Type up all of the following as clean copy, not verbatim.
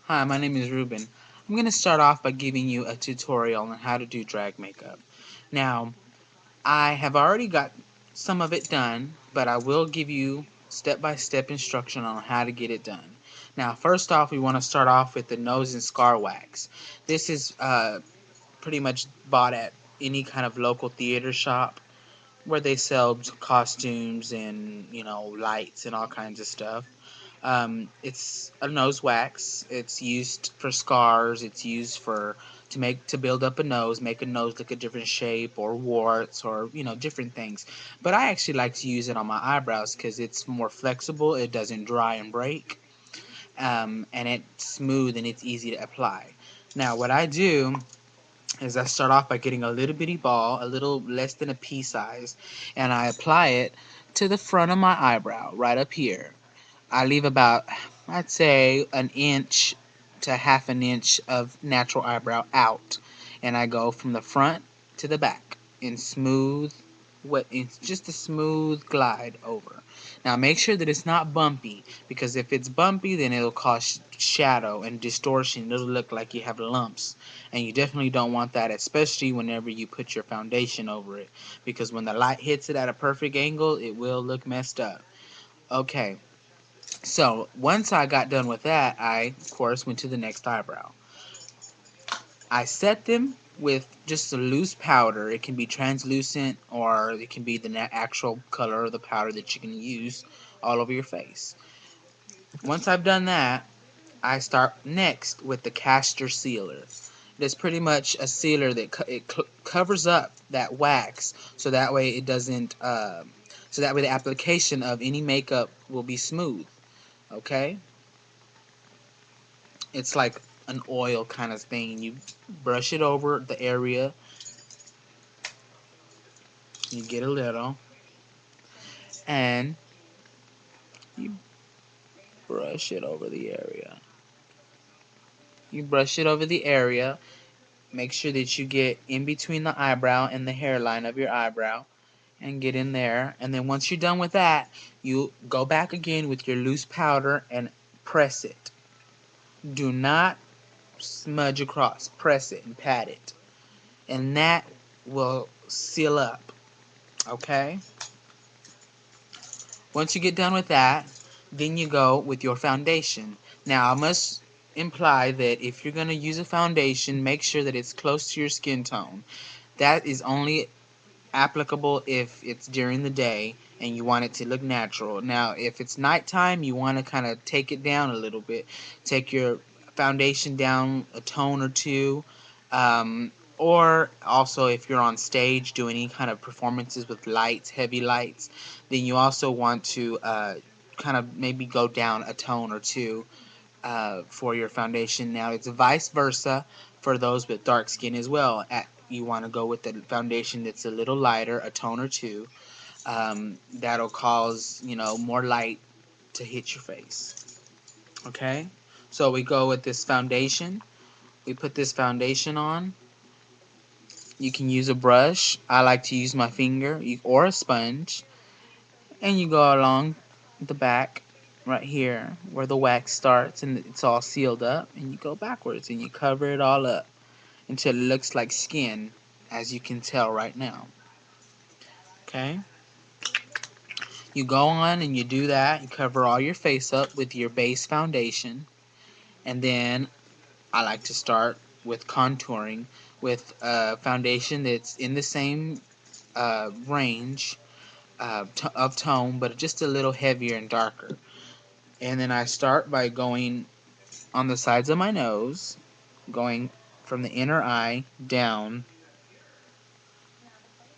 Hi, my name is Ruben. I'm going to start off by giving you a tutorial on how to do drag makeup. Now, I have already got some of it done, but I will give you step-by-step instruction on how to get it done. Now, first off, we want to start off with the nose and scar wax. This is pretty much bought at any kind of local theater shop where they sell costumes and, lights and all kinds of stuff. It's a nose wax. It's used for scars. It's used for to build up a nose, make a nose look a different shape, or warts, or different things. But I actually like to use it on my eyebrows because it's more flexible. It doesn't dry and break, and it's smooth and it's easy to apply. Now, what I do is I start off by getting a little bitty ball, a little less than a pea size, and I apply it to the front of my eyebrow, right up here. I leave about, I'd say, an inch to half an inch of natural eyebrow out, and I go from the front to the back in smooth, it's just a smooth glide over. Now make sure that it's not bumpy, because if it's bumpy, then it'll cause shadow and distortion. It'll look like you have lumps, and you definitely don't want that, especially whenever you put your foundation over it, because when the light hits it at a perfect angle, it will look messed up. Okay, so once I got done with that, I, of course, went to the next eyebrow. I set them with just a loose powder. It can be translucent or it can be the actual color of the powder that you can use all over your face. Once I've done that, I start next with the castor sealer. It's pretty much a sealer that covers up that wax, so that way it doesn't. So that way the application of any makeup will be smooth. Okay. It's like an oil kind of thing. You brush it over the area. You get a little, and you brush it over the area. You brush it over the area. Make sure that you get in between the eyebrow and the hairline of your eyebrow, and get in there. And then once you're done with that, you go back again with your loose powder and press it. Do not smudge across. Press it and pat it, and that will seal up. Okay. Once you get done with that, then you go with your foundation. Now, I must imply that if you're going to use a foundation, make sure that it's close to your skin tone. That is only applicable if it's during the day and you want it to look natural. Now, if it's nighttime, you want to kind of take it down a little bit. Take your foundation down a tone or two. Or also, if you're on stage doing any kind of performances with lights, heavy lights, then you also want to kind of maybe go down a tone or two for your foundation. Now, it's vice versa for those with dark skin as well. You want to go with the foundation that's a little lighter, a tone or two. That'll cause, more light to hit your face. Okay? So we go with this foundation. We put this foundation on. You can use a brush. I like to use my finger or a sponge. And you go along the back right here where the wax starts and it's all sealed up. And you go backwards and you cover it all up until it looks like skin, as you can tell right now. Okay? You go on and you do that. You cover all your face up with your base foundation. And then I like to start with contouring with a foundation that's in the same range of tone, but just a little heavier and darker. And then I start by going on the sides of my nose, going from the inner eye down,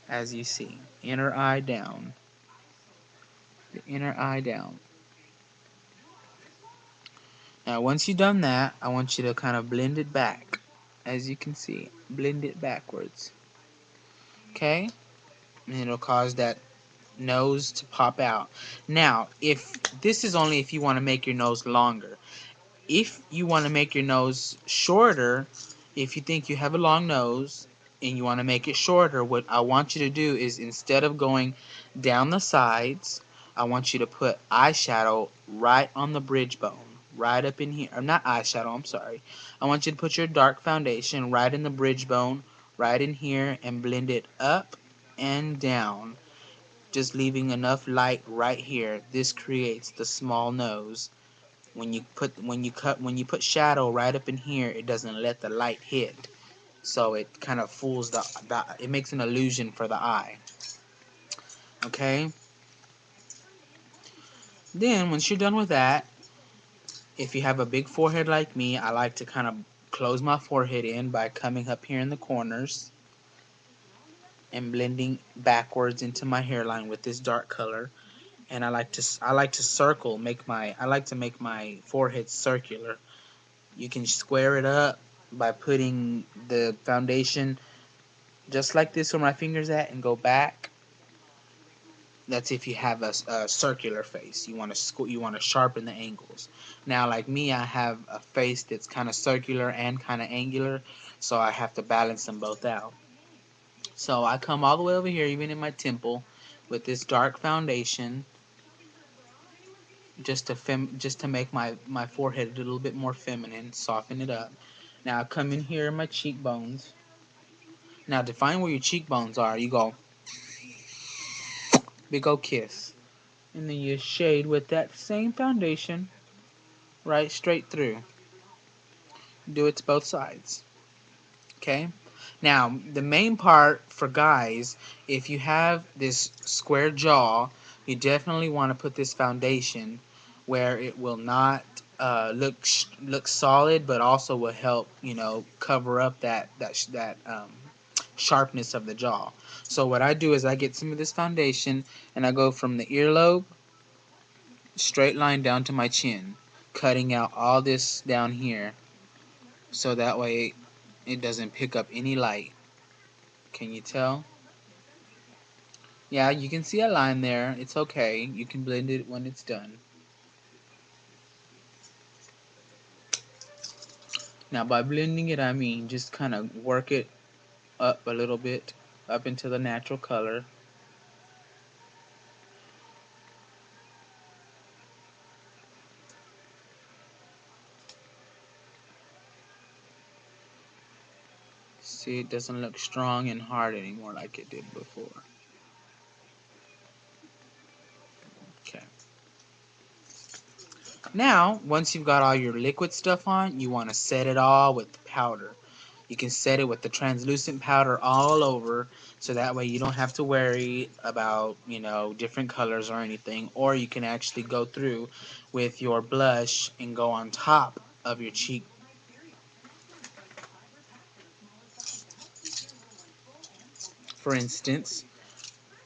as you see. Inner eye down. The inner eye down. Now, once you've done that, I want you to kind of blend it back. As you can see, blend it backwards. Okay? And it'll cause that nose to pop out. Now, if this is only if you want to make your nose longer. If you want to make your nose shorter, if you think you have a long nose and you want to make it shorter, what I want you to do is instead of going down the sides, I want you to put eyeshadow right on the bridge bone. right up in here. Or not eyeshadow, I'm sorry. I want you to put your dark foundation right in the bridge bone, right in here, and blend it up and down, just leaving enough light right here. This creates the small nose. When you put shadow right up in here, it doesn't let the light hit, so it kind of fools it makes an illusion for the eye. Okay. Then once you're done with that, if you have a big forehead like me, I like to kind of close my forehead in by coming up here in the corners and blending backwards into my hairline with this dark color. And I like to circle, I like to make my forehead circular. You can square it up by putting the foundation just like this where my finger's at and go back. That's if you have a circular face. You want to sharpen the angles. Now, like me, I have a face that's kind of circular and kind of angular, so I have to balance them both out. So I come all the way over here, even in my temple, with this dark foundation, just to make my forehead a little bit more feminine, soften it up. Now I come in here in my cheekbones. Now to find where your cheekbones are, you go big old kiss, and then you shade with that same foundation right straight through. Do it to both sides. Okay? Now, the main part for guys, if you have this square jaw, you definitely want to put this foundation where it will not look solid, but also will help, cover up that sharpness of the jaw. So what I do is I get some of this foundation and I go from the earlobe straight line down to my chin, cutting out all this down here so that way it doesn't pick up any light. Can you tell? Yeah, you can see a line there. It's okay. You can blend it when it's done. Now by blending it, I mean just kind of work it up a little bit, up into the natural color. See, it doesn't look strong and hard anymore like it did before. Okay. Now, once you've got all your liquid stuff on, you want to set it all with the powder. You can set it with the translucent powder all over, so that way you don't have to worry about, different colors or anything. Or you can actually go through with your blush and go on top of your cheek. For instance,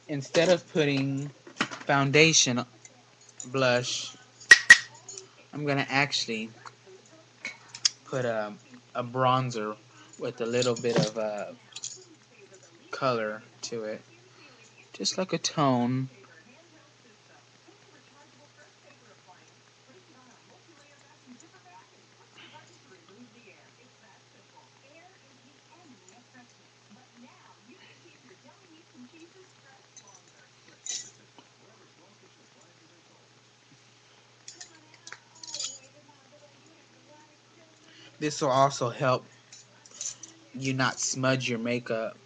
instead of putting foundation blush, I'm going to actually put a bronzer with a little bit of color to it. Just like a tone. This will also help you not smudge your makeup.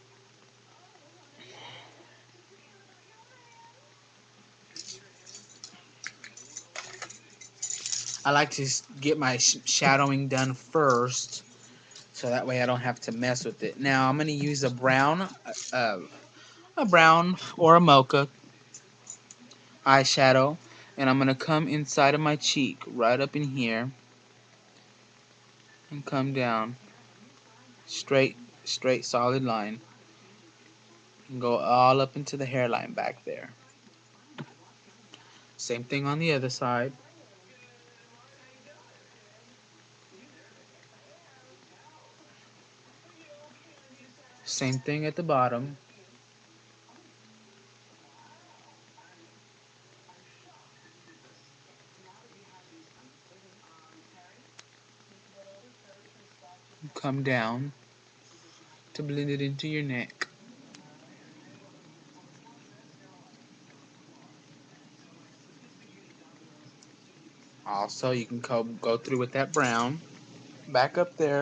I like to get my shadowing done first, so that way I don't have to mess with it. Now I'm going to use uh, a brown or a mocha eyeshadow, and I'm going to come inside of my cheek, right up in here, and come down, straight, straight, solid line, and go all up into the hairline back there. Same thing on the other side. Same thing at the bottom. Come down to blend it into your neck. also. You can go through with that brown. Back up there.